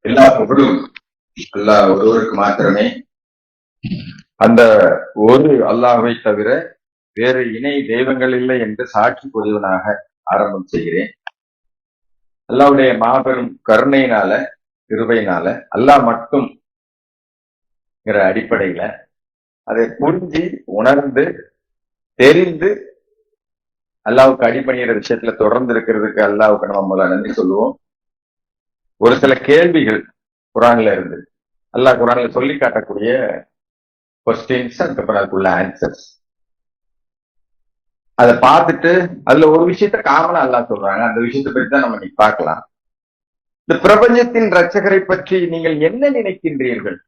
எல்லா புகழும் அல்லாஹ் ஒருவருக்கு மாத்திரமே. அந்த ஒரு அல்லாஹ்வை தவிர வேறு இணை தெய்வங்கள் இல்லை என்று சாட்சி பொதுவனாக ஆரம்பம் செய்கிறேன். அல்லாஹ்வுடைய மாபெரும் கருணையினால, கிருபையினால, அல்லாஹ் மட்டும் அடிப்படையில அதை புரிஞ்சு உணர்ந்து தெரிந்து அல்லாஹ்வுக்கு அடிபணிகிற விஷயத்துல தொடர்ந்து இருக்கிறதுக்கு அல்லாஹ்வுக்கு நம்ம முதல்ல நன்றி சொல்லுவோம். ஒரு சில கேள்விகள் குரான்ல இருந்து அல்லாஹ் குரான்ல சொல்லி காட்டக்கூடிய கொஸ்டின்ஸ், அதுக்கப்புறம் அதுக்குள்ள ஆன்சர்ஸ், அதை பார்த்துட்டு அதுல ஒரு விஷயத்த காமனா அல்லாஹ் சொல்றாங்க. அந்த விஷயத்தை பற்றி தான் நம்ம இன்னைக்கு பார்க்கலாம். இந்த பிரபஞ்சத்தின் ரட்சகரை பற்றி நீங்கள் என்ன நினைக்கின்றீர்கள்?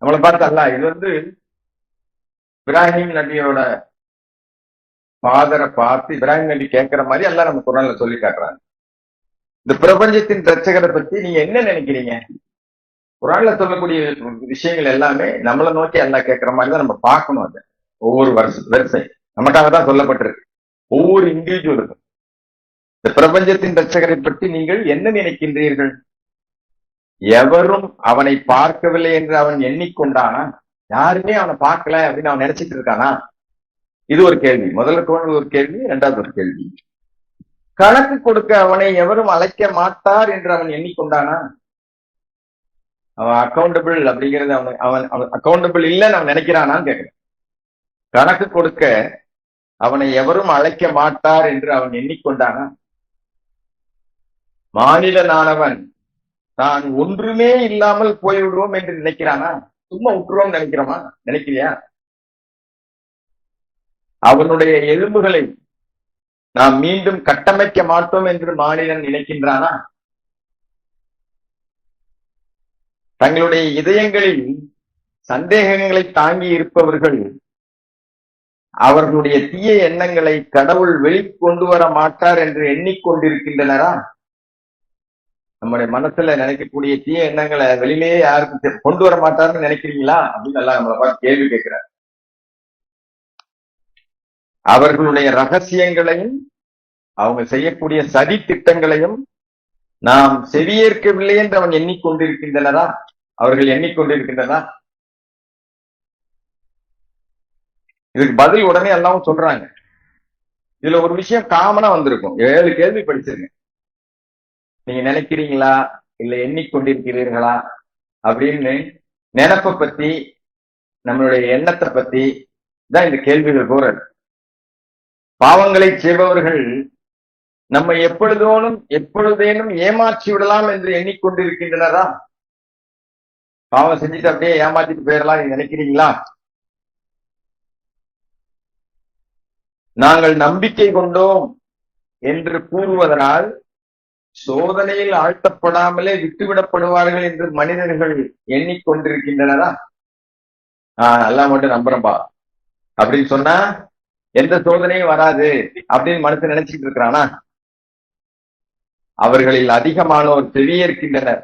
நம்மளை பார்த்து அல்லாஹ் இது இப்ராஹிம் நபியோட ஃபாதரை பார்த்து இப்ராஹிம் நபி கேட்கிற மாதிரி அல்லாஹ் நம்ம குரான்ல சொல்லி காட்டுறாங்க. இந்த பிரபஞ்சத்தின் ரட்சகரை பத்தி நீங்க என்ன நினைக்கிறீங்க? குரான்ல சொல்லக்கூடிய விஷயங்கள் எல்லாமே நம்மளை நோக்கி அல்லாஹ் கேட்கிற மாதிரி தான் நம்ம பார்க்கணும். அதை ஒவ்வொரு வரிசை நமக்காக தான் சொல்லப்பட்டிருக்கு. ஒவ்வொரு இண்டிவிஜுவலுக்கும் இந்த பிரபஞ்சத்தின் ரட்சகரை பற்றி நீங்கள் என்ன நினைக்கின்றீர்கள்? எவரும் அவனை பார்க்கவில்லை என்று அவன் எண்ணிக்கொண்டானா? யாருமே அவனை பார்க்கல அப்படின்னு அவன் நினைச்சிட்டு இருக்கானா? இது ஒரு கேள்வி. முதல்ல தோணுது ஒரு கேள்வி. இரண்டாவது ஒரு கேள்வி, கணக்கு கொடுக்க அவனை எவரும் அழைக்க மாட்டார் என்று அவன் எண்ணிக்கொண்டானா? அவன் அக்கௌண்டபிள் அப்படிங்கிறது அவன் அக்கௌண்டபிள் இல்லைன்னு அவன் நினைக்கிறானான்னு கேட்கிறேன். கணக்கு கொடுக்க அவனை எவரும் அழைக்க மாட்டார் என்று அவன் எண்ணிக்கொண்டானா? மாநிலனானவன் தான் ஒன்றுமே இல்லாமல் போய்விடுவோம் என்று நினைக்கிறானா? சும்மா விட்டுருவோம் நினைக்கிறியா? அவனுடைய எலும்புகளை நாம் மீண்டும் கட்டமைக்க மாட்டோம் என்று மாநிலன் நினைக்கின்றானா? தங்களுடைய இதயங்களில் சந்தேகங்களை தாங்கி இருப்பவர்கள் அவர்களுடைய தீய எண்ணங்களை கடவுள் வெளிக்கொண்டு வர மாட்டார் என்று எண்ணிக்கொண்டிருக்கின்றனரா? நம்முடைய மனசுல நினைக்கக்கூடிய தீய எண்ணங்களை வெளியிலேயே யாருக்கு கொண்டு வர மாட்டார்னு நினைக்கிறீங்களா அப்படின்னு எல்லாம் நம்மளை பார்த்து கேள்வி கேட்கிறார். அவர்களுடைய ரகசியங்களையும் அவங்க செய்யக்கூடிய சதி திட்டங்களையும் நாம் செவியேற்கவில்லை என்று அவன் எண்ணிக்கொண்டிருக்கின்றனரா? அவர்கள் எண்ணிக்கொண்டிருக்கின்றனா? இதுக்கு பதில் உடனே எல்லாம் சொல்றாங்க. இதுல ஒரு விஷயம் காமனா வந்திருக்கும். 7 கேள்வி படிச்சிருங்க. நீங்க நினைக்கிறீங்களா இல்ல எண்ணிக்கொண்டிருக்கிறீர்களா அப்படின்னு நினைப்பை பத்தி, நம்மளுடைய எண்ணத்தை பத்தி தான் இந்த கேள்விகள் போறது. பாவங்களை செய்பவர்கள் நம்ம எப்பொழுதேனும் ஏமாற்றி விடலாம் என்று எண்ணிக்கொண்டிருக்கின்றனரா? பாவம் செஞ்சுட்டு அப்படியே ஏமாத்திட்டு போயிடலாம் நினைக்கிறீங்களா? நாங்கள் நம்பிக்கை கொண்டோம் என்று கூறுவதனால் சோதனையில் ஆழ்த்தப்படாமலே விட்டுவிடப்படுவார்கள் என்று மனிதர்கள் எண்ணிக்கொண்டிருக்கின்றனரா? எல்லாம் மட்டும் நம்புறம்பா அப்படின்னு சொன்னா எந்த சோதனையும் வராது அப்படின்னு மனசு நினைச்சிட்டு இருக்கிறானா? அவர்களில் அதிகமானோர் செவியேற்கின்றனர்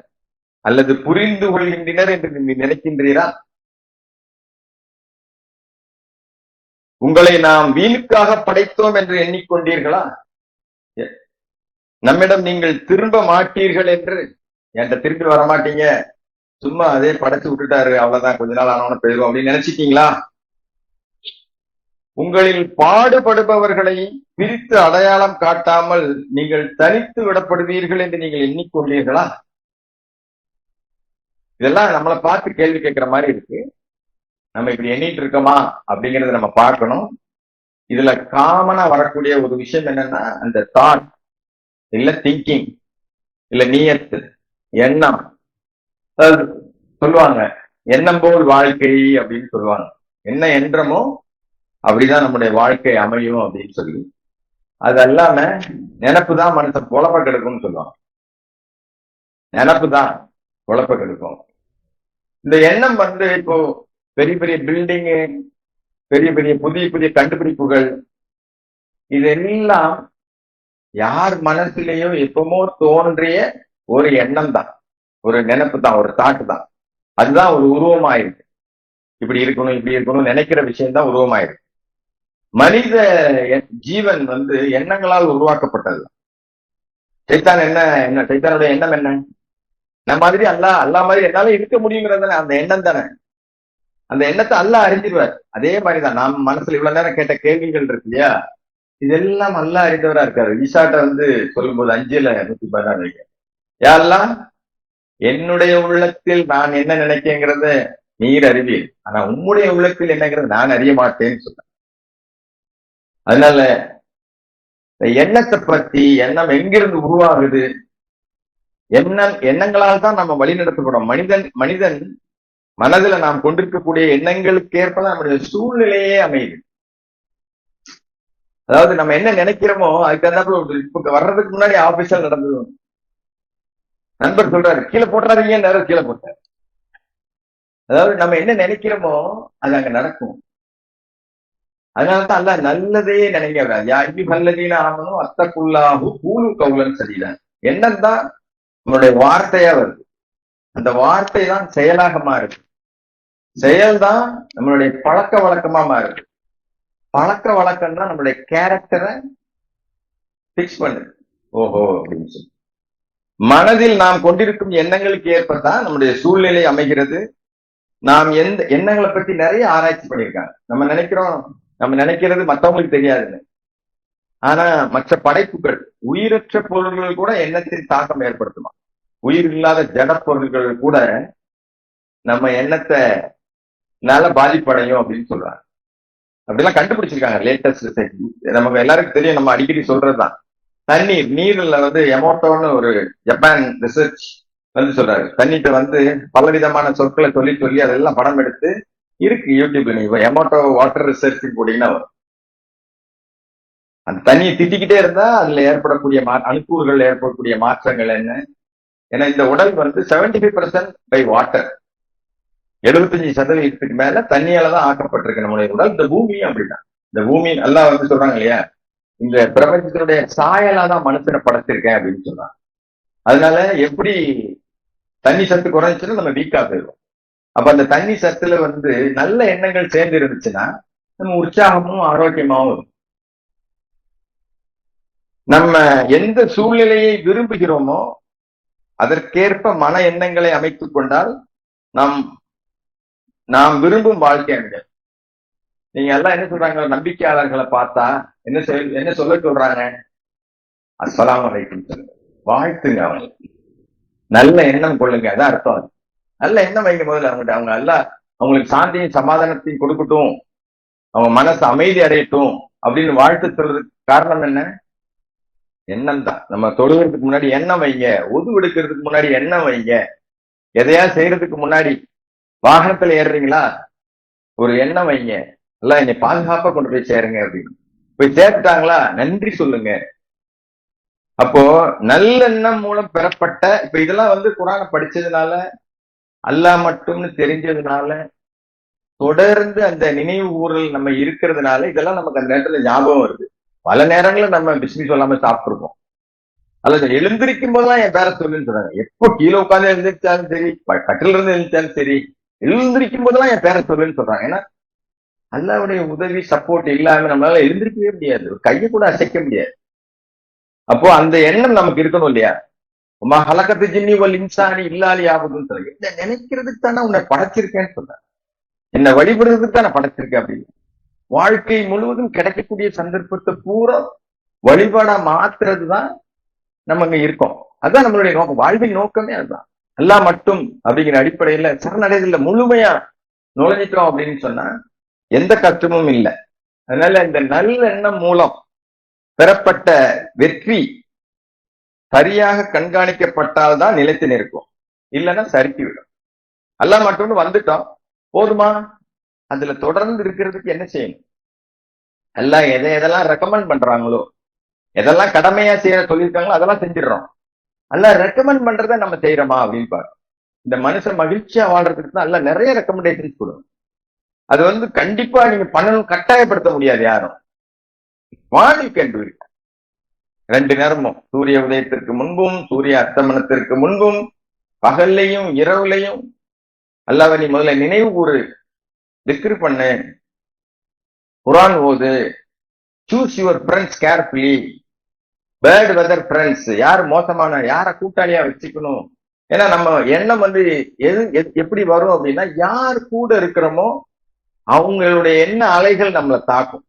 அல்லது புரிந்து கொள்கின்றனர் என்று நினைக்கின்றீரா? உங்களை நாம் வீணுக்காக படைத்தோம் என்று எண்ணிக்கொண்டீர்களா? நம்மிடம் நீங்கள் திரும்ப மாட்டீர்கள் என்று, என்கிட்ட திரும்பி வரமாட்டீங்க, சும்மா அதே படைச்சு விட்டுட்டாரு, அவ்வளவுதான், கொஞ்ச நாள் ஆனவன போயிடும் அப்படின்னு நினைச்சிட்டீங்களா? உங்களில் பாடுபடுபவர்களை பிரித்து அடையாளம் காட்டாமல் நீங்கள் தனித்து விடப்படுவீர்கள் என்று நீங்கள் எண்ணிக்கொண்டீர்களா? இதெல்லாம் நம்மளை பார்த்து கேள்வி கேட்கிற மாதிரி இருக்கு. நம்ம இப்படி எண்ணிட்டு இருக்கோமா அப்படிங்கறத நம்ம பார்க்கணும். இதுல காமனா வரக்கூடிய ஒரு விஷயம் என்னன்னா, அந்த தாட் இல்ல திங்கிங் இல்ல நியத்து, எண்ணம். சொல்லுவாங்க எண்ணம் போல் வாழ்க்கை அப்படின்னு சொல்லுவாங்க. என்ன எண்ணமோ அப்படிதான் நம்முடைய வாழ்க்கை அமையும் அப்படின்னு சொல்லி, அது இல்லாம நினப்பு தான் மனுஷன் குழப்ப கெடுக்கும்னு சொல்லுவாங்க. நினப்பு தான் குழப்ப கெடுக்கும். இந்த எண்ணம் இப்போ பெரிய பெரிய பில்டிங்கு, பெரிய பெரிய புதிய கண்டுபிடிப்புகள், இதெல்லாம் யார் மனசுலயோ எப்பமோ தோன்றிய ஒரு எண்ணம் தான், ஒரு நினைப்பு தான், ஒரு தாட்டு தான். அதுதான் ஒரு உருவமாயிருக்கு. இப்படி இருக்கணும் இப்படி இருக்கணும் நினைக்கிற விஷயம் தான் உருவமாயிருக்கு. மனித ஜீவன் வந்து எண்ணங்களால் உருவாக்கப்பட்டது. சைத்தான் என்ன சைத்தானுடைய எண்ணம் என்ன? நம்ம மாதிரி அல்லா மாதிரி என்னால இருக்க முடியுங்கிறது தானே அந்த எண்ணம் தானே. அந்த எண்ணத்தை அல்லா அறிஞ்சிருவார். அதே மாதிரிதான் நாம் மனசுல இவ்வளவு நேரம் கேட்ட கேள்விகள் இருக்கு இல்லையா, இதெல்லாம் அல்லா அறிந்தவரா இருக்காரு. ஈசாட்ட வந்து சொல்லும்போது 5:116 யாரெல்லாம் என்னுடைய உள்ளத்தில் நான் என்ன நினைக்கிறேங்கிறத நீர் அறிவீர், ஆனா உம்முடைய உள்ளத்தில் என்னங்கிறத நான் அறிய மாட்டேன்னு சொல்ல. அதனால எண்ணத்தை பத்தி, எண்ணம் எங்கிருந்து உருவாகுது, எண்ணங்களால் தான் நம்ம வழி நடத்தப்படும். மனிதன் மனதுல நாம் கொண்டிருக்கக்கூடிய எண்ணங்களுக்கு ஏற்பதான் நம்முடைய சூழ்நிலையே அமையுது. அதாவது நம்ம என்ன நினைக்கிறோமோ அதுக்கு தகுந்தாப்புல இப்ப வர்றதுக்கு முன்னாடி ஆபீஸா நடந்தது. நண்பர் சொல்றாரு கீழே போட்டுறாதீங்க, நேரம் கீழே போட்டார். அதாவது நம்ம என்ன நினைக்கிறோமோ அது அங்க நடக்கும். அதனாலதான் அல்ல நல்லதே நினைக்க நல்லதீன ஆகணும் அத்தக்குள்ளாகும் கூழு கவுலன்னு சரிதான். எண்ணம் தான் நம்மளுடைய வார்த்தையா வருது. அந்த வார்த்தை தான் செயலாக மாறுது. செயல்தான் நம்மளுடைய பழக்க வழக்கமா மாறுது. பழக்க வழக்கம் தான் நம்மளுடைய கேரக்டரை பிக்ஸ் பண்ணுது. ஓஹோ அப்படின்னு சொல்லி மனதில் நாம் கொண்டிருக்கும் எண்ணங்களுக்கு ஏற்பதான் நம்முடைய சூழ்நிலை அமைகிறது. நாம் எந்த எண்ணங்களை பத்தி நிறைய ஆராய்ச்சி பண்ணியிருக்காங்க. நம்ம நினைக்கிறது மற்றவங்களுக்கு தெரியாதுன்னு. ஆனா மற்ற படைப்புகள், உயிரற்ற பொருள்கள் கூட எண்ணத்தின் தாக்கம் ஏற்படுத்துமா. உயிர் இல்லாத ஜட பொருள்கள் கூட நம்ம எண்ணத்தை பாதிப்படையும் அப்படின்னு சொல்றாங்க. அப்படிலாம் கண்டுபிடிச்சிருக்காங்க லேட்டஸ்ட் ரிசர்ச். நமக்கு எல்லாருக்கும் தெரியும், நம்ம அடிக்கடி சொல்றதுதான். நீர்ல வந்து எமோட்டோன்னு ஒரு ஜப்பான் ரிசர்ச் வந்து சொல்றாரு. தண்ணீட்ட வந்து பலவிதமான சொற்களை சொல்லி அதெல்லாம் படம் எடுத்து இருக்கு யூடியூப்ல. நீங்க எமோட்டோ வாட்டர் ரிசர்ச் போட்டீங்கன்னா வரும். அந்த தண்ணியை திட்டிக்கிட்டே இருந்தா அதுல ஏற்படக்கூடிய அணுக்கூறுகள் ஏற்படக்கூடிய மாற்றங்கள் என்ன? ஏன்னா இந்த உடல் வந்து 75% பை வாட்டர், 75% மேல தண்ணியால தான் ஆக்கப்பட்டிருக்கு நம்முடைய உடல். இந்த பூமியும் அப்படிதான். இந்த பூமி எல்லாம் வந்து சொல்றாங்க இல்லையா, இந்த பிரபஞ்சத்தினுடைய சாயலா தான் மனுஷனை படைச்சிருக்கேன் அப்படின்னு சொல்றாங்க. அதனால எப்படி தண்ணி சத்து குறைஞ்சுன்னா நம்ம வீக்கா போயிடுவோம். அப்ப அந்த தண்ணி சத்துல வந்து நல்ல எண்ணங்கள் சேர்ந்து இருந்துச்சுன்னா நம்ம உற்சாகமும் ஆரோக்கியமாவும் இருக்கும். நம்ம எந்த சூழ்நிலையை விரும்புகிறோமோ அதற்கேற்ப மன எண்ணங்களை அமைத்துக் கொண்டால் நாம் விரும்பும் வாழ்க்கை அடையும். நீங்க எல்லாம் என்ன சொல்றாங்க, நம்பிக்கையாளர்களை பார்த்தா என்ன சொல்ல சொல்றாங்க? அஸ்ஸலாமு அலைக்கும் சொல்லுங்க, வாழ்த்துங்க, அவங்களுக்கு நல்ல எண்ணம் கொள்ளுங்க. அதான் அர்த்தம். நல்ல எண்ணம் வைங்க முதல்ல. அவங்க எல்லாம் அவங்களுக்கு சாந்தியும் சமாதானத்தையும் கொடுக்கட்டும், அவங்க மனசு அமைதி அடையட்டும் அப்படின்னு வாழ்த்து சொல்றதுக்கு காரணம் என்ன? எண்ணம் தான். நம்ம தொழுகிறதுக்கு முன்னாடி எண்ணம் வைங்க, ஒது எடுக்கிறதுக்கு முன்னாடி எண்ணம் வைங்க, எதையா செய்யறதுக்கு முன்னாடி, வாகனத்துல ஏறுறீங்களா ஒரு எண்ணம் வைங்க, எல்லாம் என்னை பாதுகாப்பா கொண்டு போய் சேருங்க அப்படின்னு. போய் சேர்த்துட்டாங்களா நன்றி சொல்லுங்க. அப்போ நல்லெண்ணம் மூலம் பெறப்பட்ட, இப்ப இதெல்லாம் வந்து குரானை படிச்சதுனால, அல்லாஹ் மட்டும்னு தெரிஞ்சதுனால, தொடர்ந்து அந்த நினைவு ஊரல் நம்ம இருக்கிறதுனால இதெல்லாம் நமக்கு அந்த நேரத்துல ஞாபகம் வருது. பல நேரங்களில் நம்ம பிஸ்மி சொல்லாம சாப்பிட்டுருக்கோம். அல்லது எழுந்திருக்கும் போதுதான் என் பேரை சொல்லுன்னு சொல்றாங்க. எப்போ கீழே உட்காந்து எழுந்திரிச்சாலும் சரி, கட்டில இருந்து எழுந்திரிச்சாலும் சரி, எழுந்திருக்கும் போதெல்லாம் என் பேரை சொல்லுன்னு சொல்றாங்க. ஏன்னா அல்லாஹ்வுடைய உதவி சப்போர்ட் இல்லாம நம்மளால எழுந்திருக்கவே முடியாது, ஒரு கையை கூட அசைக்க முடியாது. அப்போ அந்த எண்ணம் நமக்கு இருக்கணும் இல்லையா? ஹலக்கத்து ஜின்னி வல் இன்சானி இல்லாலி ஆகுதுன்னு சொல்றாங்க. என்ன நினைக்கிறதுக்கு தானே உன்னை படைச்சிருக்கேன்னு சொல்றேன், என்னை வழிபடுறதுக்கு தானே படைச்சிருக்கேன் அப்படின்னு. வாழ்க்கை முழுவதும் கிடைக்கக்கூடிய சந்தர்ப்பத்தை பூரா வழிபாடா மாத்துறதுதான் நம்ம இங்க இருக்கோம். அதுதான் நம்மளுடைய நோக்கம். வாழ்வின் நோக்கமே அதுதான். அல்லாஹ் மட்டும் அப்படிங்கிற அடிப்படையில சரணடைதல முழுமையா நுழைஞ்சிட்டோம் அப்படின்னு சொன்னா எந்த கஷ்டமும் இல்லை. அதனால இந்த நல்லெண்ணம் மூலம் பெறப்பட்ட வெற்றி சரியாக கண்காணிக்கப்பட்டால்தான் நிலைத்து நிற்கும், இல்லைன்னா சறுக்கி விடும். அல்லாஹ் மட்டும்னு வந்துட்டோம் போதுமா? அதுல தொடர்ந்து இருக்கிறதுக்கு என்ன செய்யணும்? எல்லாம் எதெல்லாம் ரெக்கமெண்ட் பண்றாங்களோ, எதெல்லாம் கடமையா செய்யற சொல்லியிருக்காங்களோ அதெல்லாம் செஞ்சிடறோம். எல்லாம் ரெக்கமெண்ட் பண்றத நம்ம செய்யறோமா அப்படின்னு பாரு. இந்த மனுஷன் மகிழ்ச்சியா வாழ்றதுக்கு தான் எல்லாம் நிறைய ரெக்கமெண்டேஷன்ஸ் கொடுக்கும். அது வந்து கண்டிப்பா நீங்க பண்ணணும் கட்டாயப்படுத்த முடியாது யாரும். வாழ்க்கை 2 நேரமும், சூரிய உதயத்திற்கு முன்பும் சூரிய அஸ்தமனத்திற்கு முன்பும், பகல்லையும் இரவுலையும் அல்லாஹ்வை நீ முதல்ல நினைவு கூறு, திக்ர் பண்ணு, குர்ஆன் ஓது, choose your friends carefully. Bird weather friends, யார் மோசமான, யார கூட்டாளியா வச்சுக்கணும். ஏன்னா நம்ம எண்ணம் வந்து எப்படி வரும் அப்படின்னா, யார் கூட இருக்கிறோமோ அவங்களுடைய எண்ண அலைகள் நம்மளை தாக்கும்.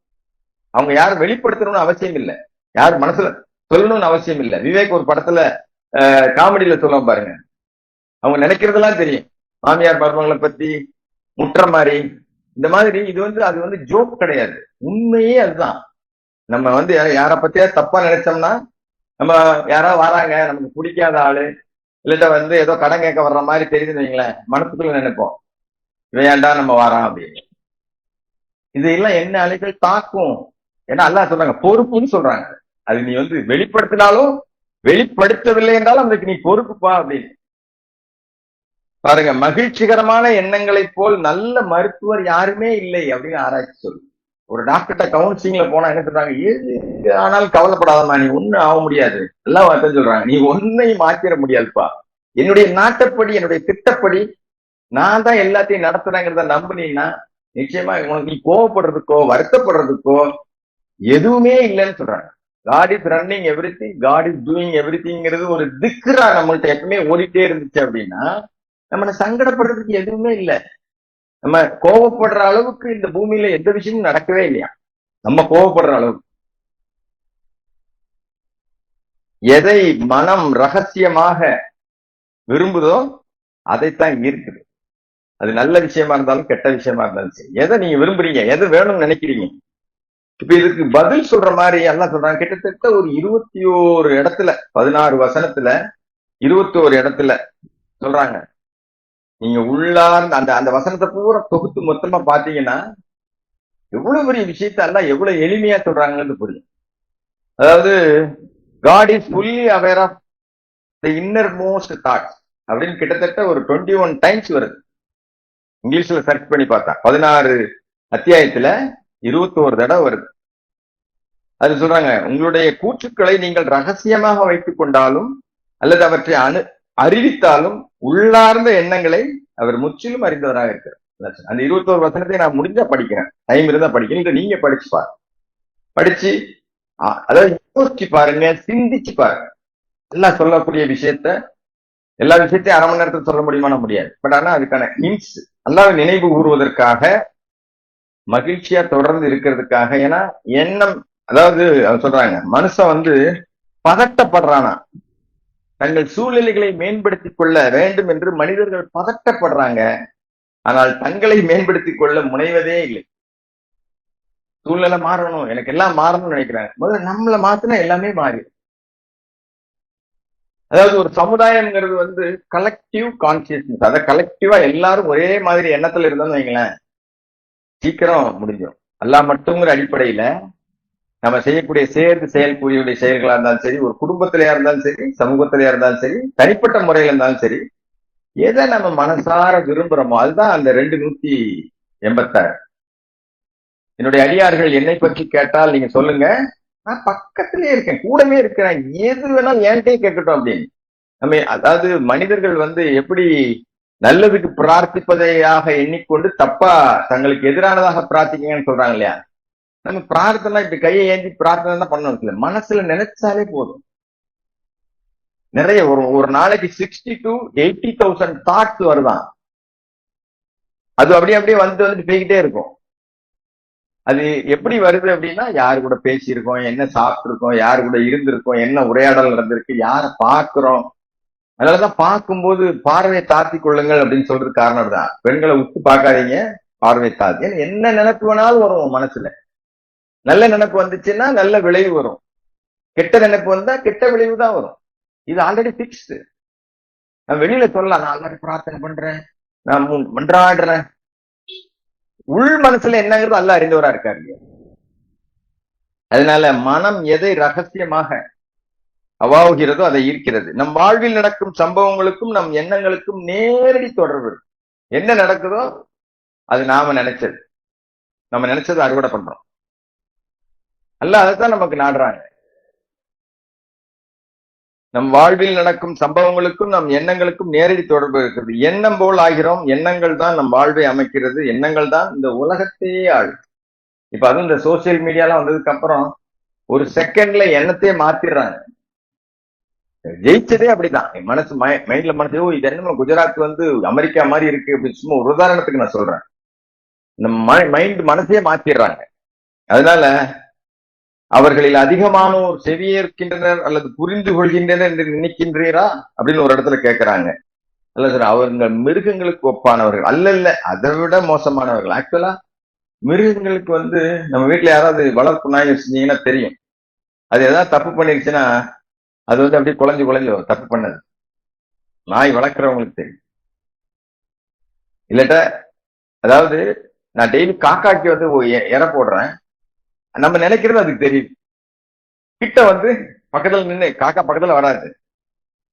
அவங்க யாரும் வெளிப்படுத்தணும்னு அவசியம் இல்லை, யார் மனசுல சொல்லணும்னு அவசியம் இல்லை. விவேக் ஒரு படத்துல காமெடியில சொல்ல பாருங்க, அவங்க நினைக்கிறதெல்லாம் தெரியும், மாமியார் மருமகளை பத்தி முற்ற மாதிரி. இந்த மாதிரி இது வந்து அது வந்து ஜோக் கிடையாது, உண்மையே அதுதான். நம்ம வந்து யார பத்தியா தப்பா நினைச்சோம்னா, நம்ம யாராவது வராங்க நமக்கு பிடிக்காத ஆளு, இல்லட்ட வந்து ஏதோ கடன் கேட்க வர்ற மாதிரி தெரியுதுன்னு வைங்களேன், மனசுக்குள்ள நினைப்போம் இவையாண்டா நம்ம வரான் அப்படின்னு. இதெல்லாம் என்ன அலைகள் தாக்கும். ஏன்னா அல்லாஹ் சொல்றாங்க பொறுப்புன்னு சொல்றாங்க. அது நீ வந்து வெளிப்படுத்தினாலும் வெளிப்படுத்தவில்லை என்றாலும் அதுக்கு நீ பொறுப்புப்பா அப்படின்னு. பாருங்க, மகிழ்ச்சிகரமான எண்ணங்களை போல் நல்ல மருத்துவர் யாருமே இல்லை அப்படின்னு ஆராய்ச்சி சொல்லு. ஒரு டாக்டர்கிட்ட கவுன்சிலிங்ல போனா என்ன சொல்றாங்க, ஏது ஆனாலும் கவலைப்படாதமா, நீ ஒண்ணும் ஆக முடியாது, எல்லாம் வார்த்தை சொல்றாங்க, நீ ஒன்னையும் மாத்திர முடியாதுப்பா, என்னுடைய நாட்டப்படி என்னுடைய திட்டப்படி நான் தான் எல்லாத்தையும் நடத்துறேங்கிறத நம்புனீங்கன்னா நிச்சயமா உனக்கு நீ கோவப்படுறதுக்கோ வருத்தப்படுறதுக்கோ எதுவுமே இல்லைன்னு சொல்றாங்க. God is running everything, God is doing every திங்கிறது ஒரு திக்ரா நம்மள்ட்ட எப்பவுமே ஓடிட்டே இருந்துச்சு அப்படின்னா நம்ம சங்கடப்படுறதுக்கு எதுவுமே இல்லை. நம்ம கோவப்படுற அளவுக்கு இந்த பூமியில எந்த விஷயமும் நடக்கவே இல்லையா. நம்ம கோவப்படுற அளவுக்கு எதை மனம் ரகசியமாக விரும்புதோ அதைத்தான் இருக்குது. அது நல்ல விஷயமா இருந்தாலும் கெட்ட விஷயமா இருந்தாலும் சரி, எதை நீங்க விரும்புறீங்க, எது வேணும்னு நினைக்கிறீங்க. இப்ப இதுக்கு பதில் சொல்ற மாதிரி எல்லாம் சொல்றாங்க. கிட்டத்தட்ட ஒரு 21 இடத்துல 16 வசனத்துல 21 இடத்துல சொல்றாங்க. நீங்க உள்ளார்ந்த அந்த அந்த வசனத்தை பூரா தொகுத்து மொத்தமா பாத்தீங்கன்னா எவ்வளவு பெரிய விஷயத்த எல்லாம் எவ்வளவு எளிமையா சொல்றாங்கன்னு புரியும். அதாவது God is fully aware of the innermost thoughts அப்படின்னு கிட்டத்தட்ட ஒரு 21 டைம்ஸ் வருது. இங்கிலீஷ்ல சர்ச் பண்ணி பார்த்தா 16 அத்தியாயத்துல 21 தடவை வருது. அது சொல்றாங்க, உங்களுடைய கூற்றுக்களை நீங்கள் ரகசியமாக வைத்துக் கொண்டாலும் அல்லது அவற்றை அறிவித்தாலும் உள்ளார்ந்த எண்ணங்களை அவர் முற்றிலும் அறிந்தவராக இருக்கிறார். அந்த 21 வசனத்தை நான் முடிஞ்சா படிக்கிறேன், டைம் இருந்தா படிக்கிறேன், நீங்க படிச்சு பாருங்க. படிச்சு அதாவது யோசிச்சு பாருங்க, சிந்திச்சு பாருங்க. எல்லாம் சொல்லக்கூடிய விஷயத்த எல்லா விஷயத்தையும் அரை மணி நேரத்தில் சொல்ல முடியுமான முடியாது. பட் ஆனா அதுக்கான ஹிண்ட்ஸ் எல்லாம் நினைவு கூறுவதற்காக, மகிழ்ச்சியா தொடர்ந்து இருக்கிறதுக்காக. ஏன்னா எண்ணம், அதாவது சொல்றாங்க மனுஷன் வந்து பதட்டப்படுறானா, தங்கள் சூழ்நிலைகளை மேம்படுத்திக் கொள்ள வேண்டும் என்று மனிதர்கள் பதட்டப்படுறாங்க, ஆனால் தங்களை மேம்படுத்திக் கொள்ள முனைவதே இல்லை. சூழ்நிலை மாறணும், எனக்கு எல்லாம் மாறணும்னு நினைக்கிறாங்க. முதல்ல நம்மளை மாத்தினா எல்லாமே மாறி. அதாவது ஒரு சமுதாயம்ங்கிறது வந்து கலெக்டிவ் கான்சியஸ்னஸ், அதை கலெக்டிவா எல்லாரும் ஒரே மாதிரி எண்ணத்துல இருந்தோம்னு வைங்களேன், சீக்கிரம் முடிஞ்சோம். எல்லாம் மட்டுங்கிற அடிப்படையில நம்ம செய்யக்கூடிய செயல்கூறியுடைய செயல்களா இருந்தாலும் சரி, ஒரு குடும்பத்திலேயா இருந்தாலும் சரி, சமூகத்திலேயா இருந்தாலும் சரி, தனிப்பட்ட முறையில இருந்தாலும் சரி, எதை நம்ம மனசார விரும்புறோமோ அதுதான் அந்த 286. என்னுடைய அடியார்கள் என்னை பற்றி கேட்டால் நீங்க சொல்லுங்க, நான் பக்கத்திலே இருக்கேன், கூடவே இருக்கிறேன், எது வேணாலும் என்கிட்டயே கேட்கட்டும் அப்படின்னு. நம்ம அதாவது மனிதர்கள் வந்து எப்படி நல்லதுக்கு பிரார்த்திப்பதையாக எண்ணிக்கொண்டு தப்பா தங்களுக்கு எதிரானதாக பிரார்த்திக்கங்கன்னு சொல்றாங்க இல்லையா. நம்ம பிரார்த்தனை இப்படி கையை ஏந்தி பிரார்த்தனை தான் பண்ணணும் இல்லை, மனசுல நினைச்சாலே போதும். நிறைய ஒரு நாளைக்கு 60 to 80,000 தாட்ஸ் வருதான். அது அப்படியே வந்துட்டு போய்கிட்டே இருக்கும். அது எப்படி வருது அப்படின்னா, யாரு கூட பேசியிருக்கோம், என்ன சாப்பிட்டு இருக்கோம், யாரு கூட இருந்திருக்கோம், என்ன உரையாடல் நடந்திருக்கு, யார பாக்குறோம். அதனாலதான் பார்க்கும்போது பார்வையை தாத்தி கொள்ளுங்கள் அப்படின்னு சொல்றது காரணம் தான். பெண்களை உத்து பார்க்காதீங்க, பார்வை தாத்தி. என்ன நினைப்பு வேணாலும் வரும் மனசுல. நல்ல நினைப்பு வந்துச்சுன்னா நல்ல விளைவு வரும், கெட்ட நினைப்பு வந்தா கெட்ட விளைவு தான் வரும். இது ஆல்ரெடி பிக்ஸ்டு. நான் வெளியில சொல்லலாம், நான் ஆல்ரெடி பிரார்த்தனை பண்றேன், நான் மன்றாடுறேன், உள் மனசுல என்னங்கிறது அல்ல அறிந்தவரா இருக்காரு. அதனால மனம் எதை ரகசியமாக அவாவுகிறதோ அதை ஈர்க்கிறது. நம் வாழ்வில் நடக்கும் சம்பவங்களுக்கும் நம் எண்ணங்களுக்கும் நேரடி தொடர்பு. என்ன நடக்குதோ அது நாம நினைச்சது அறுவடை பண்றோம். அல்ல அதைத்தான் நமக்கு நாடுறாங்க. நம் வாழ்வில் நடக்கும் சம்பவங்களுக்கும் நம் எண்ணங்களுக்கும் நேரடி தொடர்பு இருக்கிறது. எண்ணம் போல் ஆகிறோம், எண்ணங்கள் தான் நம் வாழ்வை அமைக்கிறது, எண்ணங்கள் தான் இந்த உலகத்தையே ஆள். இப்ப அதுவும் இந்த சோசியல் மீடியாலாம் வந்ததுக்கு அப்புறம் ஒரு செகண்ட்ல எண்ணத்தையே மாத்திடுறாங்க. ஜெயிச்சதே அப்படிதான். மனசு மைண்ட்ல மனசு இது என்ன குஜராத் வந்து அமெரிக்கா மாதிரி இருக்கு அப்படின்னு சும்மா ஒரு உதாரணத்துக்கு நான் சொல்றேன். இந்த மைண்ட் மனசையே மாத்திடுறாங்க. அதனால அவர்களில் அதிகமானோர் செவியேற்கின்றனர் அல்லது புரிந்து கொள்கின்றனர் என்று நினைக்கின்றீரா அப்படின்னு ஒரு இடத்துல கேட்கிறாங்க. அல்ல சார், அவங்க மிருகங்களுக்கு ஒப்பானவர்கள் அல்ல, அதை விட மோசமானவர்கள். ஆக்சுவலா மிருகங்களுக்கு வந்து நம்ம வீட்டுல யாராவது வளர்ப்பு நாய் வச்சிருந்தீங்கன்னா தெரியும். அது ஏதாவது தப்பு பண்ணிருச்சுன்னா அது வந்து அப்படியே குழஞ்சு குழஞ்சு தப்பு பண்ணது. நாய் வளர்க்குறவங்களுக்கு தெரியும். இல்லட்ட அதாவது நான் டெய்லி காக்காக்கு வந்து இற போடுறேன், நம்ம நினைக்கிறது அதுக்கு தெரியும். கிட்ட வந்து பக்கத்துல நின்று காக்கா பக்கத்துல வராது,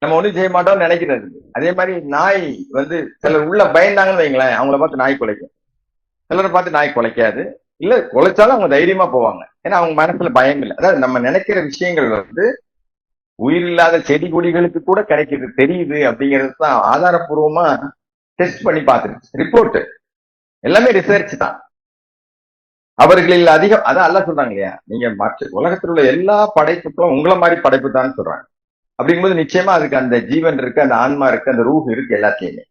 நம்ம ஒண்ணும் செய்ய மாட்டோம்னு நினைக்கிறது. அதே மாதிரி நாய் வந்து சிலர் உள்ள பயந்தாங்கன்னு வைங்களேன், அவங்கள பார்த்து நாய் குலைக்கும். சிலரை பார்த்து நாய் குலைக்காது. இல்ல குலைச்சாலும் அவங்க தைரியமா போவாங்க, ஏன்னா அவங்க மனசுல பயம் இல்லை. அதாவது நம்ம நினைக்கிற விஷயங்கள் வந்து உயிர் இல்லாத செடி கொடிகளுக்கு கூட கிடைக்குது, தெரியுது அப்படிங்கிறது தான் ஆதாரப்பூர்வமா டெஸ்ட் பண்ணி பார்த்துருச்சு. ரிப்போர்ட் எல்லாமே ரிசர்ச் தான். அவர்களில் அதிகம் அதான் எல்லாம் சொல்றாங்க இல்லையா, நீங்க மற்ற உலகத்தில் உள்ள எல்லா படைப்புக்கும் உங்களை மாதிரி படைப்பு தான் சொல்றாங்க. அப்படிங்கும்போது நிச்சயமா அதுக்கு அந்த ஜீவன் இருக்கு, அந்த ஆன்மா இருக்கு, அந்த ரூஹ் இருக்கு எல்லாத்தையுமே.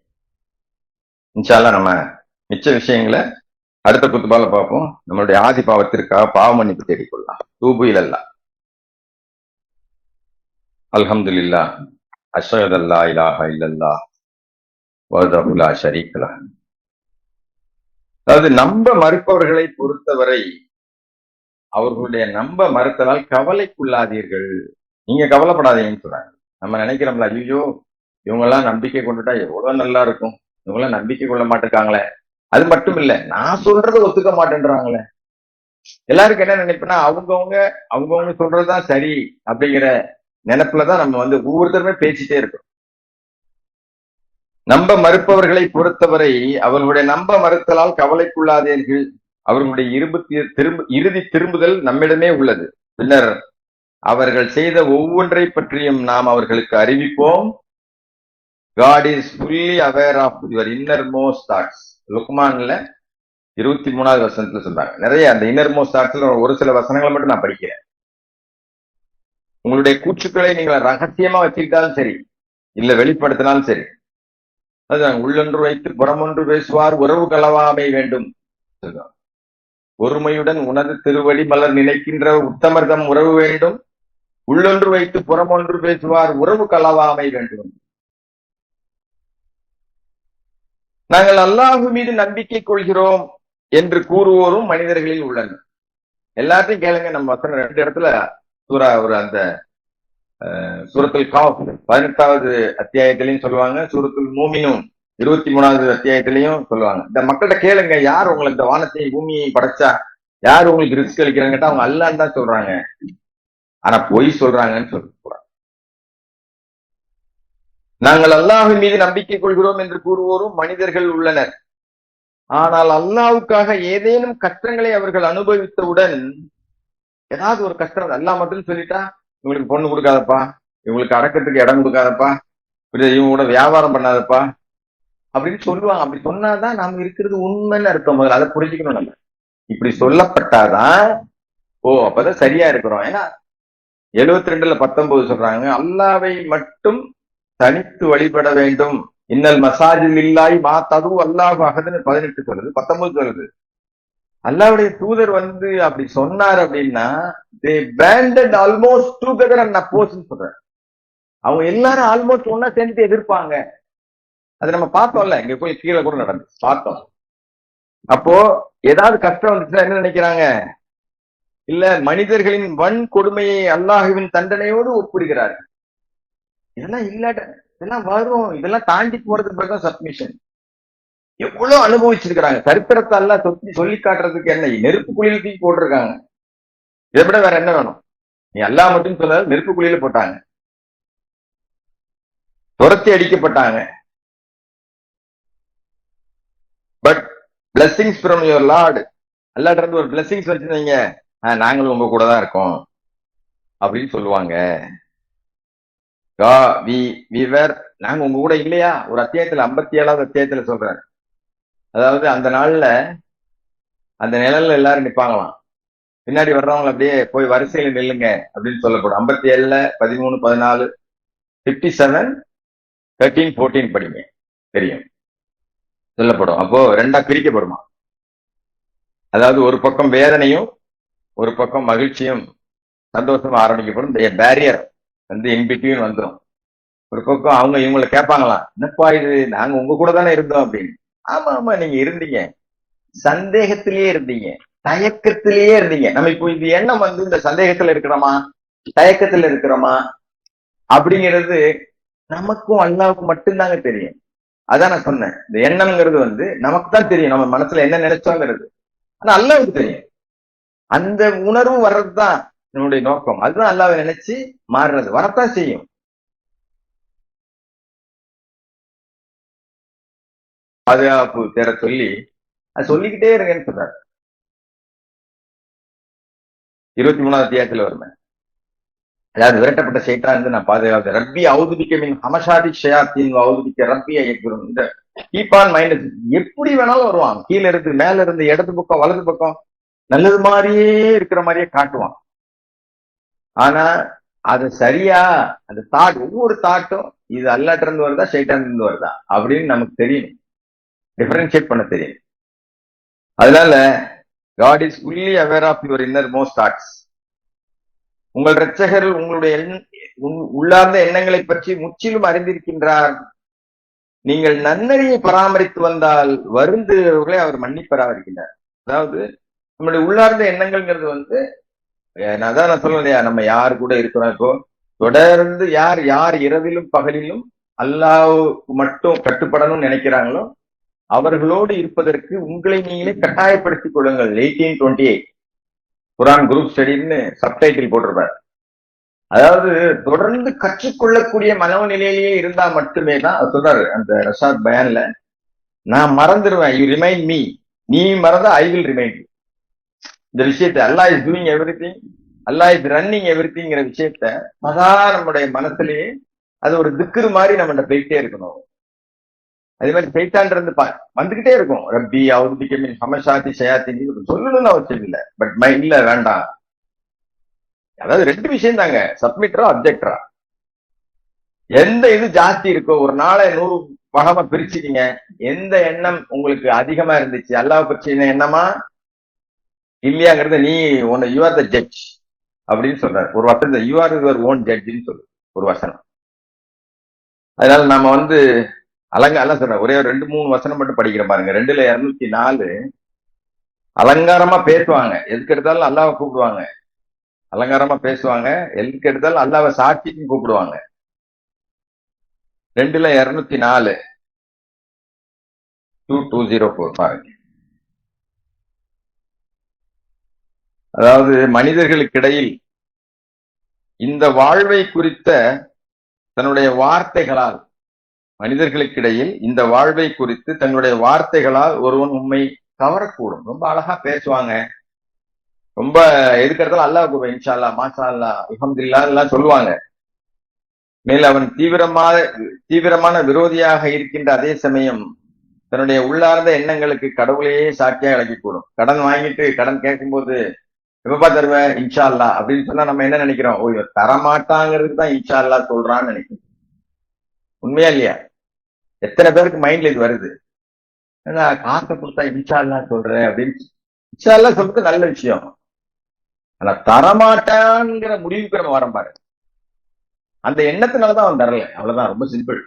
இன்ஷால்லா நம்ம மிச்ச விஷயங்களை அடுத்த குத்துபால பார்ப்போம். நம்மளுடைய ஆதி பாவத்திற்காக பாவ மன்னிப்பு தேடிக்கொள்ளலாம். தூபு இலல்லாஹ். அல்ஹம்துலில்லாஹ், அஷ்ஹது அல்லா இலாஹ இல்லல்லாஹ் வஹ்தஹு லா ஷரீக லஹ். அதாவது நம்ப மறுப்பவர்களை பொறுத்தவரை அவர்களுடைய நம்ப மறுத்தலால் கவலைக்குள்ளாதீர்கள். நீங்க கவலைப்படாதீங்கன்னு சொல்றாங்க. நம்ம நினைக்கிறோம்ல, ஐயோ இவங்க எல்லாம் நம்பிக்கை கொண்டுட்டா எவ்வளவு நல்லா இருக்கும், இவங்க எல்லாம் நம்பிக்கை கொள்ள மாட்டேங்காங்களே. அது மட்டும் இல்ல, நான் சொல்றதை ஒத்துக்க மாட்டேன்றாங்களே. எல்லாருக்கும் என்ன நினைப்புனா அவங்கவுங்க அவங்கவுங்க சொல்றதுதான் சரி அப்படிங்கிற நினைப்புலதான் நம்ம வந்து ஒவ்வொருத்தருமே பேசிட்டே இருக்கோம். நம்ப மறுப்பவர்களை பொறுத்தவரை அவர்களுடைய நம்ப மறுத்தலால் கவலைக்குள்ளாதீர்கள். அவர்களுடைய இறுதி திரும்புதல் நம்மிடமே உள்ளது. பின்னர் அவர்கள் செய்த ஒவ்வொன்றை பற்றியும் நாம் அவர்களுக்கு அறிவிப்போம். God is fully aware of your innermost thoughts. லுக்மான்ல 23வது வசனத்துல சொல்றாங்க. நிறைய அந்த இன்னர்மோஸ்ட் தாட்ஸ்ல ஒரு சில வசனங்களை மட்டும் நான் படிக்கிறேன். உங்களுடைய கூற்றுக்களை நீங்கள் ரகசியமா வச்சுக்கிட்டாலும் சரி, இல்ல வெளிப்படுத்தினாலும் சரி, அதுதான் உள்ளொன்று வைத்து புறமொன்று பேசுவார், உறவு களவாமை வேண்டும். ஒருமையுடன் உனது திருவடி மலர் நினைக்கின்ற உத்தமர்தம் உறவு வேண்டும். உள்ளொன்று வைத்து புறமொன்று பேசுவார், உறவு களவாமை வேண்டும். நாங்கள் அல்லாஹ் மீது நம்பிக்கை கொள்கிறோம் என்று கூறுவோரும் மனிதர்களில் உள்ளனர். எல்லாத்தையும் கேளுங்க. நம்ம வசனம் 2 இடத்துல ஒரு அந்த சூரத்துல் காஃப் 18வது அத்தியாயத்திலையும் சொல்லுவாங்க, சூரத்துல் மூமினூன் 23வது அத்தியாயத்திலையும் சொல்லுவாங்க. இந்த மக்கள்கிட்ட கேளுங்க, யார் உங்களுக்கு இந்த வானத்தையும் பூமியை படைச்சா, யார் உங்களுக்கு ரிஸ்க் அளிக்கிறாங்க கேட்டா அவங்க அல்லான்னு தான் சொல்றாங்க. ஆனா பொய் சொல்றாங்கன்னு சொல்றாங்க. நாங்கள் அல்லாஹ்வின் மீது நம்பிக்கை கொள்கிறோம் என்று கூறுவோரும் மனிதர்கள் உள்ளனர். ஆனால் அல்லாஹ்வுக்காக ஏதேனும் கஷ்டங்களை அவர்கள் அனுபவித்தவுடன், ஏதாவது ஒரு கஷ்டம் அல்லாஹ் மட்டும் சொல்லிட்டா, இவங்களுக்கு பொண்ணு கொடுக்காதப்பா, இவங்களுக்கு அடக்கத்துக்கு இடம் கொடுக்காதப்பா, இவங்க கூட வியாபாரம் பண்ணாதப்பா அப்படின்னு சொல்லுவாங்க. அப்படி சொன்னாதான் நாம இருக்கிறது உண்மைன்னு அர்த்தம். முதல்ல அதை புரிஞ்சுக்கணும். நம்ம இப்படி சொல்லப்பட்டாதான் அப்பதான் சரியா இருக்கிறோம். ஏன்னா 72ல 19 சொல்றாங்க, அல்லாவை மட்டும் தனித்து வழிபட வேண்டும். இன்னல் மசாஜில் இல்லாய் மா தது அல்லாஹ் அகதுன்னு 18 சொல்லுது, 19 சொல்லுது. அல்லாவுடைய தூதர் வந்து அப்படி சொன்னார் அப்படின்னா they banded almost together and opposed சொல்றாரு. அவங்க எல்லாரும் ஆல்மோஸ்ட் ஒன்னா சேர்ந்து எதிர்ப்பாங்க. அது நம்ம பார்த்தோம்ல, இங்க போய் கீழே கூட நடந்து பார்த்தோம். அப்போ ஏதாவது கஷ்டம் வந்துச்சுன்னா என்ன நினைக்கிறாங்க, இல்ல மனிதர்களின் வன் கொடுமையை அல்லாஹுவின் தண்டனையோடு ஒப்பிடுகிறார்கள். இதெல்லாம் இல்லாட்ட இதெல்லாம் வரும், இதெல்லாம் தாண்டி போறதுக்கு பிறகு சப்மிஷன். எவ்வளவு அனுபவிச்சிருக்கிறாங்க. சரித்திரத்தை எல்லாம் சொல்லி காட்டுறதுக்கு என்ன நெருப்பு குழியில தூக்கி போட்டிருக்காங்க. இதை விட வேற என்ன வேணும்? நீ அல்லாஹ் மட்டும் சொல்ல, நெருப்பு குழியில போட்டாங்க, துரத்தி அடிக்கப்பட்டாங்க. But blessings from your lord, அல்லாஹ்ட்ட இருந்து ஒரு பிளஸிங்ஸ் வச்சிருந்தீங்க, நாங்களும் உங்க கூட தான் இருக்கோம் அப்படின்னு சொல்லுவாங்க. நாங்க உங்க கூட இல்லையா? ஒரு அத்தியாயத்துல 57வது அத்தியாயத்துல சொல்றாரு. அதாவது அந்த நாள்ல அந்த நிழல்ல எல்லாரும் நிப்பாங்களாம். பின்னாடி வர்றவங்க அப்படியே போய் வரிசையில நில்லுங்க அப்படின்னு சொல்லப்படும். 57, 13, 14, 57, 13, 14 படிங்க, தெரியும், சொல்லப்படும். அப்போ ரெண்டா பிரிக்கப்படுமா. அதாவது ஒரு பக்கம் வேதனையும் ஒரு பக்கம் மகிழ்ச்சியும் சந்தோஷமா ஆரம்பிக்கப்படும். பேரியர் வந்து இன்பிட்வீன் வந்துடும். ஒரு பக்கம் அவங்க இவங்களை கேட்பாங்களாம், என்னப்பா இது, நாங்க உங்க கூட தானே இருந்தோம் அப்படின்னு. ஆமா ஆமா, நீங்க இருந்தீங்க, சந்தேகத்திலேயே இருந்தீங்க, தயக்கத்திலேயே இருந்தீங்க. நம்ம இப்போ இந்த எண்ணம் வந்து இந்த சந்தேகத்துல இருக்கிறோமா, தயக்கத்துல இருக்கிறோமா அப்படிங்கிறது நமக்கும் அல்லாவுக்கும் மட்டும்தாங்க தெரியும். அதான் நான் சொன்னேன், இந்த எண்ணம்ங்கிறது வந்து நமக்கு தான் தெரியும், நம்ம மனசுல என்ன நினைச்சோங்கிறது. ஆனா அல்லாவுக்கு தெரியும். அந்த உணர்வு வர்றதுதான் என்னுடைய நோக்கம். அதுதான் அல்லாவை நினைச்சு மாறுறது, வரத்தான் செய்யும். பாதுகாப்பு தேட சொல்லி அது சொல்லிக்கிட்டே இருங்கன்னு சொல்றாரு. 23ஆவது அத்தியாயத்துல வருமே, அதாவது விரட்டப்பட்ட ஷைத்தான் இருந்து நான் பாதுகாப்பு. ரப்பி அவுதுபிக்க மின் ஹமஷாதி ஷயாத்தின் அவுதுபிக்க ரப்பி ஐயக்குரும். இந்த கீப் ஆன் மைண்ட், எப்படி வேணாலும் வருவான், கீழே இருந்து மேல இருந்து இடது பக்கம் வலது பக்கம் நல்லது மாதிரியே இருக்கிற மாதிரியே காட்டுவான். ஆனா அது சரியா, அந்த தாட், ஒவ்வொரு தாட்டும் இது அல்லாட்ட இருந்து வருதா ஷைத்தான் இருந்து வருதா அப்படின்னு நமக்கு தெரியும், டிஃபரன்ஷியேட் பண்ண தெரியும். அதனால God is fully aware of your innermost thoughts. உங்கள் இரட்சகர் உங்களுடைய உள்ளார்ந்த எண்ணங்களை பற்றி முற்றிலும் அறிந்திருக்கின்றார். நீங்கள் நன்னறியை பராமரித்து வந்தால் வருந்துகிறவர்களை அவர் மன்னிப்பராக இருக்கின்றார். அதாவது நம்மளுடைய உள்ளார்ந்த எண்ணங்கள்ங்கிறது வந்து, நான் சொல்ல இல்லையா, நம்ம யாரு கூட இருக்கிறோம். இப்போ தொடர்ந்து யார் யார் இரவிலும் பகலிலும் அல்லாஹ்வுக்கு மட்டும் கட்டுப்படணும்னு நினைக்கிறாங்களோ அவர்களோடு இருப்பதற்கு உங்களை நீங்களே கட்டாயப்படுத்திக் கொள்ளுங்கள். 1828 குரான் குரூப் ஸ்டடின்னு சப்டைட்டில் போட்டிருப்பார். அதாவது தொடர்ந்து கற்றுக்கொள்ளக்கூடிய மனோநிலையிலேயே இருந்தா மட்டுமே தான் சொல்றாரு அந்த ரஷாத் பயான்ல, நான் மறந்துடுவேன், யூ ரிமைண்ட் மீ, நீ மறந்தா ஐ வில் ரிமைண்ட் யூ. இந்த விஷயத்தை Allah is doing everything, Allah is running எவ்ரிதிங்கிற விஷயத்த சதா நம்முடைய மனசுலயே அது ஒரு திக்ரு மாதிரி நம்ம போயிட்டே இருக்கணும். அதே மாதிரி சைத்தான் இருந்து வந்துகிட்டே இருக்கும். ரப்பி அவுதுபிக்க மின் ஹமஷாதி ஷயாத்தின் சொல்லணும்னு அவசியம் இல்லை. பட் இல்ல வேண்டாம், அதாவது ரெண்டு விஷயம் தாங்க, சப்மிட்டரா அப்ஜெக்டரா. எந்த இது ஜாஸ்தி இருக்கோ, ஒரு நாளை 100 பாகமா பிரிச்சுக்கீங்க, எந்த எண்ணம் உங்களுக்கு அதிகமா இருந்துச்சு, அல்லாஹ் பற்றின எண்ணமா இல்லையாங்கிறத நீ உன்னை யூ ஆர் த ஜட்ஜ் அப்படின்னு சொல்றாரு ஒரு வசனத்தை. யூ ஆர் யுவர் ஓன் ஜட்ஜ்ன்னு சொல்லு ஒரு வசனம். அதனால நாம வந்து எல்லாம் சொல்றேன், ஒரே ஒரு 2-3 வசனம் மட்டும் படிக்கிற பாருங்க. 2:204 அலங்காரமா பேசுவாங்க, எதுக்கு எடுத்தாலும் அல்லாவை கூப்பிடுவாங்க, அலங்காரமா பேசுவாங்க, எதுக்கு எடுத்தாலும் அல்லாவை சாட்சிக்கும் கூப்பிடுவாங்க. 2:204 2204 பாருங்க. அதாவது மனிதர்களுக்கிடையில் இந்த வாழ்வை குறித்த தன்னுடைய வார்த்தைகளால், மனிதர்களுக்கிடையில் இந்த வாழ்வை குறித்து தன்னுடைய வார்த்தைகளால் ஒருவன் உண்மை கவரக்கூடும். ரொம்ப அழகா பேசுவாங்க, ரொம்ப எதுக்கிறதால அல்லாஹ் கூப்பிடுவேன், இன்ஷா அல்லாஹ், மாஷா அல்லாஹ், அல்ஹம்துலில்லாஹ் எல்லாம் சொல்லுவாங்க. மேலும் அவன் தீவிரமான விரோதியாக இருக்கின்ற அதே சமயம் தன்னுடைய உள்ளார்ந்த எண்ணங்களுக்கு கடவுளையே சாட்சியாக இழக்கக்கூடும். கடன் வாங்கிட்டு கடன் கேட்கும்போது எப்பப்பா தருவேன், இன்ஷா அல்லாஹ் அப்படின்னு சொன்னா நம்ம என்ன நினைக்கிறோம், ஓ இவர் தரமாட்டாங்கிறதுக்கு தான் இன்ஷா அல்லாஹ் சொல்றான்னு நினைக்கிறோம். உண்மையா இல்லையா? எத்தனை பேருக்கு மைண்ட்ல இது வருது, காசை கொடுத்தா இன்ஷா அல்லாஹ் சொல்றேன் அப்படின்னு. இன்ஷா அல்லாஹ் சொல்றது நல்ல விஷயம், ஆனா தரமாட்டான்ங்கிற முடிவுக்கு நம்ம வரோம் பாரு, அந்த எண்ணத்தினாலதான் அவன் தரல, அவ்வளவுதான், ரொம்ப சிம்பிள்.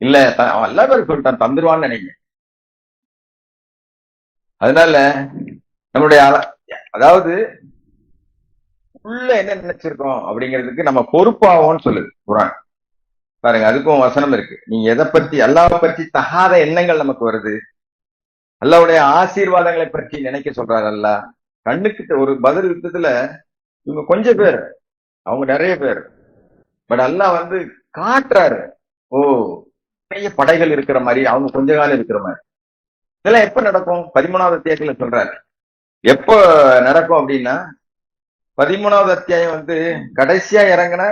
இல்ல அவன் எல்லா பேரும் சொல்லிட்டான் தந்துருவான்னு நினைக்கிறேன். அதனால நம்மளுடைய அதாவது உள்ள என்ன நினைச்சிருக்கோம் அப்படிங்கிறதுக்கு நம்ம பொறுப்பாவோம்னு சொல்லுது குரான் பாருங்க. அதுக்கும் வசனம் இருக்கு. நீங்க எதை பத்தி, அல்லாஹ்வை பற்றி தகாத எண்ணங்கள் நமக்கு வருது, அல்லாஹ்வுடைய ஆசீர்வாதங்களை பற்றி நினைக்க சொல்றாரு அல்லாஹ். கண்ணுக்கு ஒரு பதில் யுத்தத்துல இவங்க கொஞ்சம் பேர், அவங்க நிறைய பேர், பட் அல்லாஹ் வந்து காட்டுறாரு, ஓ நிறைய படைகள் இருக்கிற மாதிரி, அவங்க கொஞ்ச காலம் இருக்கிற மாதிரி. இதெல்லாம் எப்ப நடக்கும்? 13வது அத்தியாயத்துல சொல்றாரு. எப்ப நடக்கும் அப்படின்னா, 13வது அத்தியாயம் வந்து கடைசியா இறங்கின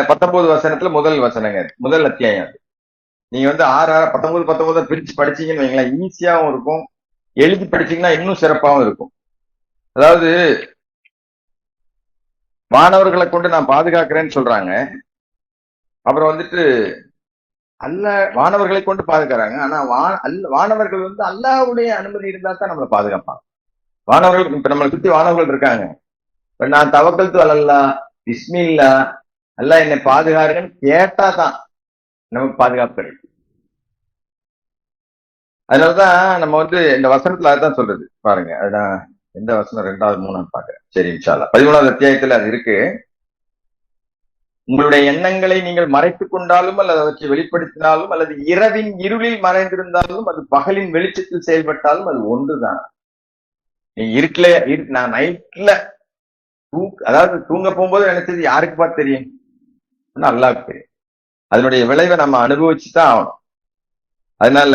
19 வசனத்துல முதல் வசனங்க, முதல் அத்தியாயம். நீங்க வந்து 6, 19 பிரிச்சு படிச்சீங்கன்னு வைங்களேன், ஈஸியாவும் இருக்கும், எழுதி படிச்சீங்கன்னா இன்னும் சிறப்பாகவும் இருக்கும். அதாவது மாணவர்களை கொண்டு நான் பாதுகாக்கிறேன்னு சொல்றாங்க. அப்புறம் வந்துட்டு வானவர்களை கொண்டு பாதுகாறாங்க. ஆனா வானவர்கள் வந்து அல்லாஹ்வுடைய அனுமதி இருந்தா தான் நம்மளை பாதுகாப்பாங்க. வானவர்கள் இப்ப நம்மளை சுத்தி வானவர்கள் இருக்காங்க. இப்ப நான் தவக்கல்து அலல்லா, பிஸ்மில்லா, அல்லாஹ் என்னை பாதுகாருங்கன்னு கேட்டா தான் நமக்கு பாதுகாப்பு கிடைக்கும். அதனாலதான் நம்ம வந்து இந்த வசனத்துல அதுதான் சொல்றது பாருங்க. அதுதான் எந்த வசனம் 2வது 3வது பாக்குறேன். சரி இன்ஷா அல்லாஹ் 11வது அத்தியாயத்துல அது இருக்கு. உங்களுடைய எண்ணங்களை நீங்கள் மறைத்துக் கொண்டாலும் அல்லது அவற்றை வெளிப்படுத்தினாலும் அல்லது இரவின் இருளில் மறைந்திருந்தாலும் அது பகலின் வெளிச்சத்தில் செயல்பட்டாலும் அது ஒன்றுதான். நீ இருட்டுல நான் நைட்ல அதாவது தூங்க போகும்போது நினைச்சது யாருக்கு பார்த்து தெரியும்? அல்லாஹ்வுக்கு தெரியும். அதனுடைய விளைவை நம்ம அனுபவிச்சுதான் ஆகணும். அதனால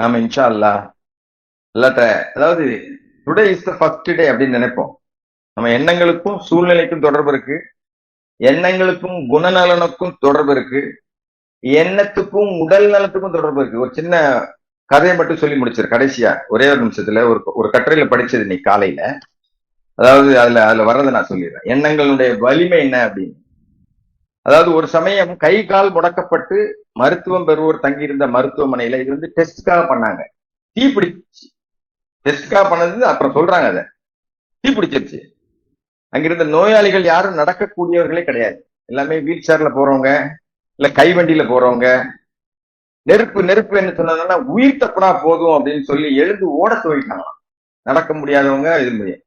நாம இன்ஷா அல்லாஹ் அல்லாஹ்ட்ட அதாவது today is the first day அப்படின்னு நினைப்போம். நம்ம எண்ணங்களுக்கும் சூழ்நிலைக்கும் தொடர்பு இருக்கு, எண்ணங்களுக்கும் குணநலனுக்கும் தொடர்பு இருக்கு, எண்ணத்துக்கும் உடல் நலத்துக்கும் தொடர்பு இருக்கு. ஒரு சின்ன கதையை மட்டும் சொல்லி முடிச்சிரு கடைசியா ஒரே ஒரு நிமிஷத்துல. ஒரு கட்டுரையில படிச்சது இன்னைக்கு காலையில. அதாவது அதுல வர்றதை நான் சொல்லிடுறேன். எண்ணங்களுடைய வலிமை என்ன அப்படின்னு. அதாவது ஒரு சமயம் கை கால் முடக்கப்பட்டு மருத்துவம் பெறுவோர் தங்கியிருந்த மருத்துவமனையில இது வந்து டெஸ்ட்காக பண்ணாங்க. தீ பிடிச்சு டெஸ்ட்காக பண்ணது. அப்புறம் சொல்றாங்க அதை தீ பிடிச்சிருச்சு. அங்கிருந்த நோயாளிகள் யாரும் நடக்கக்கூடியவர்களே கிடையாது. எல்லாமே வீல் சேர்ல போறவங்க, இல்ல கைவண்டியில போறவங்க. நெருப்பு நெருப்பு என்ன சொன்னதுன்னா உயிர் தப்புனா போதும் அப்படின்னு சொல்லி எழுந்து ஓட துவைட்டாங்களாம். நடக்க முடியாதவங்க இது முடியும்.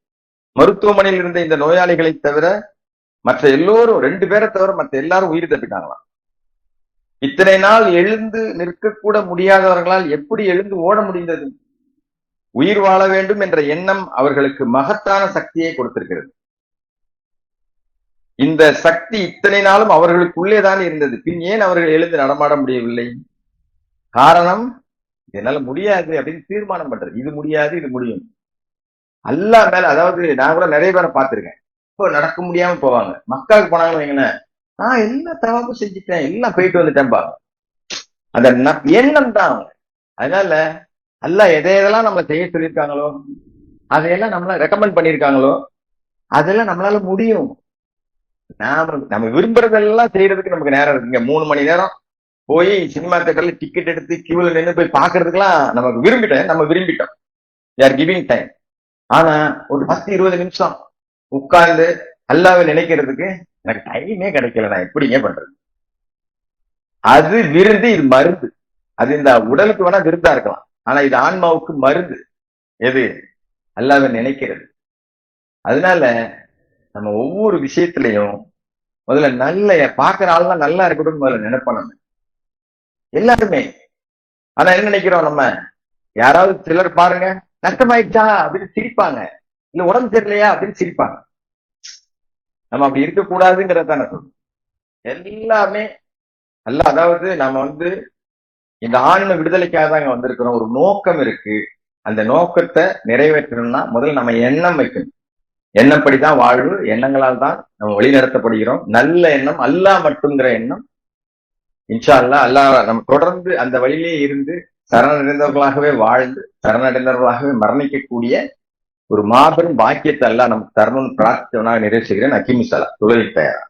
மருத்துவமனையில் இருந்த இந்த நோயாளிகளை தவிர மற்ற எல்லோரும் 2 பேரை தவிர மற்ற எல்லாரும் உயிர் தப்பிட்டாங்களாம். இத்தனை நாள் எழுந்து நிற்கக்கூட முடியாதவர்களால் எப்படி எழுந்து ஓட முடிந்தது? உயிர் வாழ வேண்டும் என்ற எண்ணம் அவர்களுக்கு மகத்தான சக்தியை கொடுத்திருக்கிறது. இந்த சக்தி இத்தனை நாளும் அவர்களுக்குள்ளேதான் இருந்தது. பின் ஏன் அவர்கள் எழுந்து நடமாட முடியவில்லை? காரணம், என்னால முடியாது அப்படின்னு தீர்மானம் பண்றது. இது முடியாது, இது முடியும். அல்லாஹ் மேல, அதாவது நான் கூட நிறைய பேரை பார்த்திருக்கேன். இப்போ நடக்க முடியாம போவாங்க. மக்காவுக்கு போனாங்கன்னு வைங்களேன், நான் எல்லா தவாப்பும் செஞ்சுட்டேன், எல்லாம் போயிட்டு வந்துட்டேன்பாங்க. அந்த எண்ணம் தான் அவங்க. அதனால அல்லாஹ் எதையெல்லாம் நம்மளை செய்ய சொல்லியிருக்காங்களோ, அதையெல்லாம் நம்மள ரெக்கமெண்ட் பண்ணியிருக்காங்களோ, அதெல்லாம் நம்மளால முடியும். நம்ம விரும்புறதெல்லாம் செய்யறதுக்கு நமக்கு நேரம் இருக்குங்க. 3 மணி நேரம் போய் சினிமா தியேட்டர்ல டிக்கெட் எடுத்து கியூல நின்று போய் பாக்குறதுக்கெல்லாம் நமக்கு நம்ம விரும்பிட்டோம். யார் கிவிங் டைம். ஆனா ஒரு 10-20 நிமிஷம் உட்கார்ந்து அல்லாஹ்வை நினைக்கிறதுக்கு எனக்கு டைமே கிடைக்கல. நான் எப்படிங்க பண்றது? அது விருந்து, இது மருந்து. அது இந்த உடலுக்கு வேணா விருந்தா இருக்கலாம், ஆனா இது ஆன்மாவுக்கு மருந்து. எது? அல்லாஹ்வை நினைக்கிறது. அதனால நம்ம ஒவ்வொரு விஷயத்திலையும் முதல்ல நல்ல பாக்குற ஆள்லாம் நல்லா இருக்கணும்னு முதல்ல நினைப்போம் எல்லாருமே. ஆனா என்ன நினைக்கிறோம் நம்ம? யாராவது சிலர் பாருங்க, நஷ்டமாயிடுச்சா அப்படின்னு சிரிப்பாங்க, இல்ல உடம்பு சரியில்லையா அப்படின்னு சிரிப்பாங்க. நம்ம அப்படி இருக்கக்கூடாதுங்கிறத நான் சொல்றேன். எல்லாமே அல்ல, அதாவது நம்ம வந்து இந்த ஆன்ம விடுதலைக்காக தான் இங்க வந்திருக்கிறோம். ஒரு நோக்கம் இருக்கு. அந்த நோக்கத்தை நிறைவேற்றணும்னா முதல்ல நம்ம எண்ணம் வைக்கணும். எண்ணப்படிதான் வாழ்வு. எண்ணங்களால் தான் நம்ம வழிநடத்தப்படுகிறோம். நல்ல எண்ணம், அல்லாஹ் மட்டுங்கிற எண்ணம். இன்ஷா அல்லாஹ் அல்லாஹ் நம்ம தொடர்ந்து அந்த வழியிலே இருந்து சரணடைந்தவர்களாகவே வாழ்ந்து சரணடைந்தவர்களாகவே மரணிக்கக்கூடிய ஒரு மாபெரும் பாக்கியத்தை அல்லாஹ் நமக்கு தரணும்னு பிரார்த்தனை நிறைவு செய்கிறேன். அக்கீம் சலாம். தொழில் தயாரா.